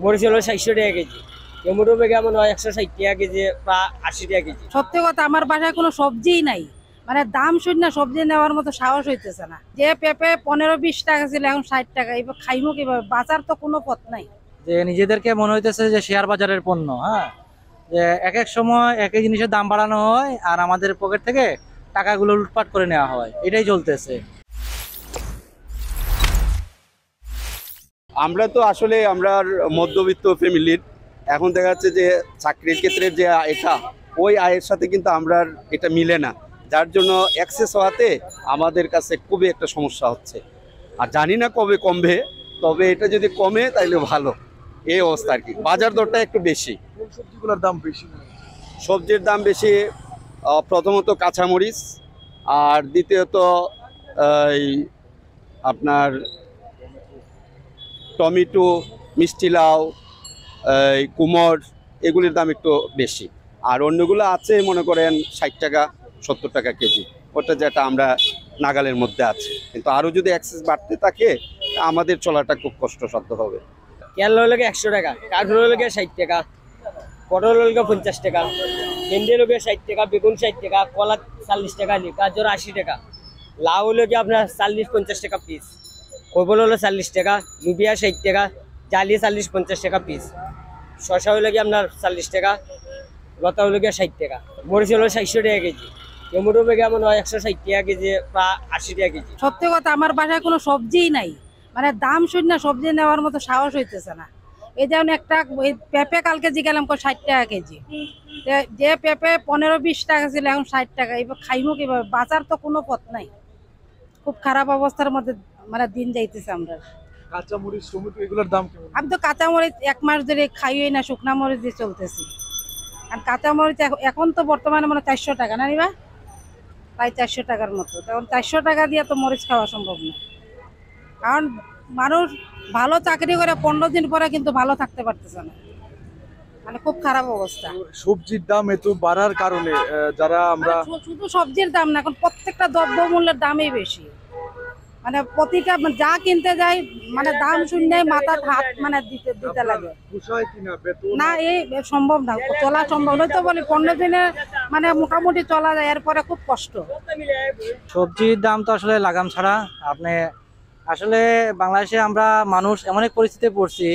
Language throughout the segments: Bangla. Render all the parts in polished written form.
মরিচ হলো 600 টাকা কেজি, টমেটো কেমন হয় 160 টাকা কেজি, প্রায় 80 টাকা কেজি। সত্যি কথা, আমার বাসায় কোনো সবজিই নাই, মানে দাম শুন না সবজি নেওয়ার মতো সাহস হইতেছে না। যে পেঁপে 15-20 টাকা ছিল এখন 60 টাকা, এবার খাইমু কিভাবে? বাজার তো কোনো পথ নাই। যে নিজেদেরকে মনে হইতেছে যে শেয়ার বাজারের পণ্য, হ্যাঁ, যে এক এক সময় একই জিনিসের দাম বাড়ানো হয় আর আমাদের পকেট থেকে টাকাগুলো লুটপাট করে নেওয়া হয়, এটাই চলতেছে। আমরা তো আসলে আমরা মধ্যবিত্ত ফ্যামিলির, এখন দেখা যাচ্ছে যে চাকরির ক্ষেত্রে যে এটা ওই আয়ের সাথে কিন্তু আমরা এটা মিলে না, যার জন্য অ্যাক্সেস হওয়াতে আমাদের কাছে খুবই একটা সমস্যা হচ্ছে। আর জানি না কবে কমবে, তবে এটা যদি কমে তাহলে ভালো, এই অবস্থা আর কি। বাজার দরটা একটু বেশি। সবজিগুলোর দাম বেশি? সবজির দাম বেশি, প্রথমত কাঁচামরিচ, আর দ্বিতীয়ত এই আপনার টমেটো, মিষ্টি লাউ, এই কুমড়, এগুলির দাম একটু বেশি। আর অন্যগুলো আছে মনে করেন 60 টাকা 70 টাকা কেজি, ওটা যেটা আমরা নাগালের মধ্যে আছে। কিন্তু আরও যদি অ্যাক্সেস বাড়তে থাকে আমাদের চলাটা খুব কষ্টসাধ্য হবে। কেল হলো 100 টাকা, কাঠুর হলো 60 টাকা, পটল হলো 50 টাকা, ভেন্ডি হলো 60 টাকা, বেগুন 60 টাকা, কলা 40 টাকা, গাজর 80 টাকা, লাউ হলো আপনার 40-50 টাকা পিস, কবল হলো 40 টাকা, লুবিয়া 60 টাকা, জালি 40-50 টাকা পিস, শসা হলো আপনার 40 টাকা, লতা হলো 60 টাকা, মরিচ হলো 600 টাকা কেজি, টমেটো কেমন হয় 160 টাকা কেজি, প্রায় 80 টাকা কেজি। সত্যি কথা, আমার বাসায় কোনো সবজিই নাই, মানে দাম শুন না সবজি নেওয়ার মতো সাহস হইতেছে না। এই যেমন একটা পেঁপে কালকে গেলাম 60 টাকা কেজি, যে পেঁপে 15-20 টাকা ছিল এখন 60 টাকা, এবার খাইমু কিভাবে? বাজার তো কোনো পথ নাই। খুব খারাপ অবস্থার মধ্যে মানে দিন যাইতেছে আমরা। কাঁচামরিচ, টমেটো এগুলোর দাম কেমন? আমি তো কাঁচামরিচ 1 মাস ধরে খাইই না, শুকনা মরিচ দিয়ে চলতেছি। আর কাঁচামরিচ এখন তো বর্তমানে মানে 400 টাকা না নিবা, প্রায় 400 টাকার মতো। তখন 400 টাকা দিয়ে তো মরিচ খাওয়া সম্ভব না, কারণ মানুষ ভালো চাকরি করে 15 দিন পরে কিন্তু ভালো থাকতে পারতেছে না, মানে খুব খারাপ অবস্থা। সবজির দাম এত বাড়ার কারণে যারা আমরা শুধু সবজির দাম না, এখন প্রত্যেকটা দ্রব্য মূল্যের দামই বেশি, মানে প্রতিটা যা কিনতে যাই মানে দাম শুনলেই মাথা হাত মানে দিতে লাগে। পোষায় কিনা, বেতন না, এই সম্ভব না, চলা সম্ভব নয়। তো বলি 15 দিনে মানে মোটামুটি চলা যায়, এরপরে খুব কষ্ট। সবজির দাম তো আসলে লাগাম ছাড়া। আপনি আসলে বাংলাদেশে আমরা মানুষ এমন এক পরিস্থিতিতে পড়ছি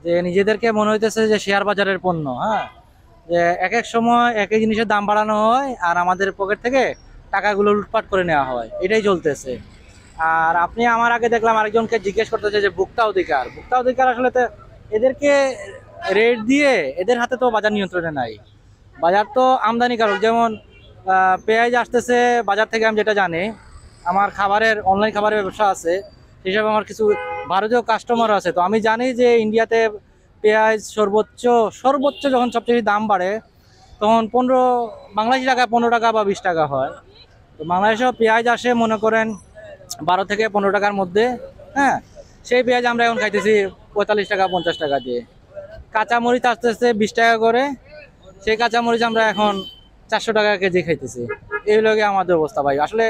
যে নিজেদেরকে মনে হইতেছে যে শেয়ার বাজারের পণ্য, হ্যাঁ, যে এক এক সময় একই জিনিসের দাম বাড়ানো হয় আর আমাদের পকেট থেকে টাকাগুলো লুটপাট করে নেওয়া হয়, এটাই চলতেছে। আর আপনি আমার আগে দেখলাম আরেকজনকে জিজ্ঞেস করতেছে যে ভোক্তা অধিকার, ভোক্তা অধিকার আসলে তো এদেরকে রেট দিয়ে এদের হাতে তো বাজার নিয়ন্ত্রণে নাই। বাজার তো আমদানিকারক, যেমন পেঁয়াজ আসতেছে বাজার থেকে, আমি যেটা জানি, আমার অনলাইন খাবারের ব্যবসা আছে, হিসাবে আমার কিছু ভারতীয় কাস্টমার আছে। তো আমি জানি যে ইন্ডিয়াতে পেঁয়াজ সর্বোচ্চ যখন সবচেয়ে দাম বাড়ে তখন বাংলাদেশি টাকা 15 টাকা বা 20 টাকা হয়। তো বাংলাদেশেও পেঁয়াজ আসে মনে করেন 12 থেকে 15 টাকার মধ্যে, হ্যাঁ, সেই পেঁয়াজ আমরা এখন খাইতেছি 45 টাকা 50 টাকা দিয়ে। কাঁচামরিচ আসতেছে 20 টাকা করে, সেই কাঁচামরিচ আমরা এখন 400 টাকা কেজি খাইতেছি। এই হলো আমাদের অবস্থা ভাই। আসলে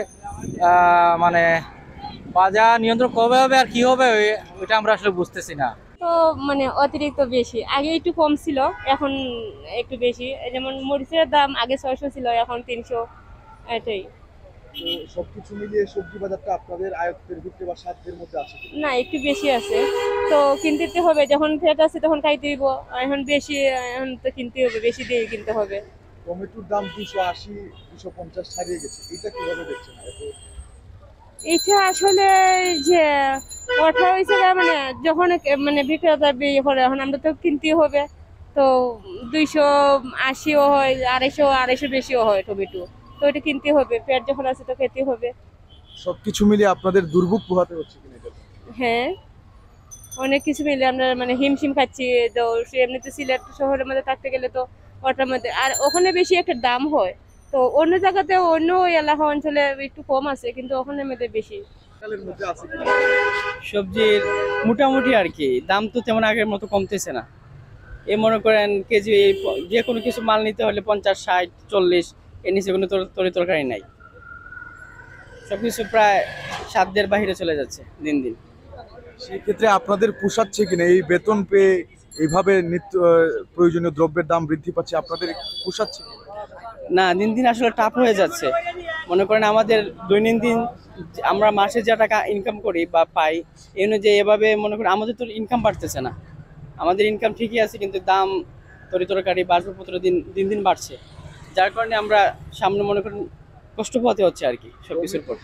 মানে বাজার নিয়ন্ত্রণ কবে হবে আর কি হবে ওইটা আমরা আসলে বুঝতেছি না। তো মানে অতিরিক্ত বেশি, আগে একটু কম ছিল, এখন একটু বেশি। যেমন মরিচের দাম আগে 600 ছিল, এখন 300, এটাই। তো সবকিছু মিলিয়ে সবজি বাজারটা আপনাদের আয়ত্তের ভিতরে বা সাধ্যের মধ্যে আছে না, একটু বেশি আছে, তো কিনতে হবে। যখন ফেট আছে তখন খাইতে দিব, এখন বেশি, এখন তো কিনতে হবে, বেশি দিয়ে কিনতে হবে। টমেটোর দাম 280 250 ছাড়িয়ে গেছে, এটা কিভাবে দেখছেন? এটা আসলে যে ওঠা হয়েছে মানে যখন মানে বিক্রেতা বিয়ে করে, এখন আমরা তো কিনতেই হবে। তো 280ও হয়, 250 বেশিও হয় টমেটো, তো এটা কিনতে হবে। পেট যখন আছে তো খেতে হবে। সবকিছু মিলিয়ে আপনাদের দুর্ভোগ পোহাতে হচ্ছে কিনা? হ্যাঁ, অনেক কিছু মিলে আমরা মানে হিমশিম খাচ্ছি। তো এমনিতে সিলেট শহরের মধ্যে থাকতে গেলে তো ওটার মধ্যে, আর ওখানে বেশি একটা দাম হয়। তো অন্য জায়গাতে অন্য এলাকা অঞ্চলে একটু কম আছে, কিন্তু ওখানে মধ্যে বেশি। সবজির মোটামুটি আর কি, দাম তো তেমন আগের মতো কমতেছে না। এই মনে করেন কেজি যে কোনো কিছু মাল নিতে হলে 50, 60, 40, এর নিচে কোনো তরকারি নাই। সবকিছু প্রায় সাধ্যের বাহিরে চলে যাচ্ছে দিন দিন। সেক্ষেত্রে আপনাদের পোষাচ্ছে কিনা এই বেতন পেয়ে এইভাবে নিত্য প্রয়োজনীয় দ্রব্যের দাম বৃদ্ধি পাচ্ছে আপনাদের পোষাচ্ছে? না, দিন দিন আসলে টাফ হয়ে যাচ্ছে। মনে করেন আমাদের দৈনন্দিন আমরা মাসে যা টাকা ইনকাম করি বা পাই, এই অনুযায়ী এভাবে মনে করেন আমাদের তো ইনকাম বাড়তেছে না। আমাদের ইনকাম ঠিকই আছে, কিন্তু দাম তরিতরকারি বাসপত্র দিন দিন দিন বাড়ছে, যার কারণে আমরা সামনে মনে করেন কষ্ট পোহাতে হচ্ছে আর কি সব কিছুর পর।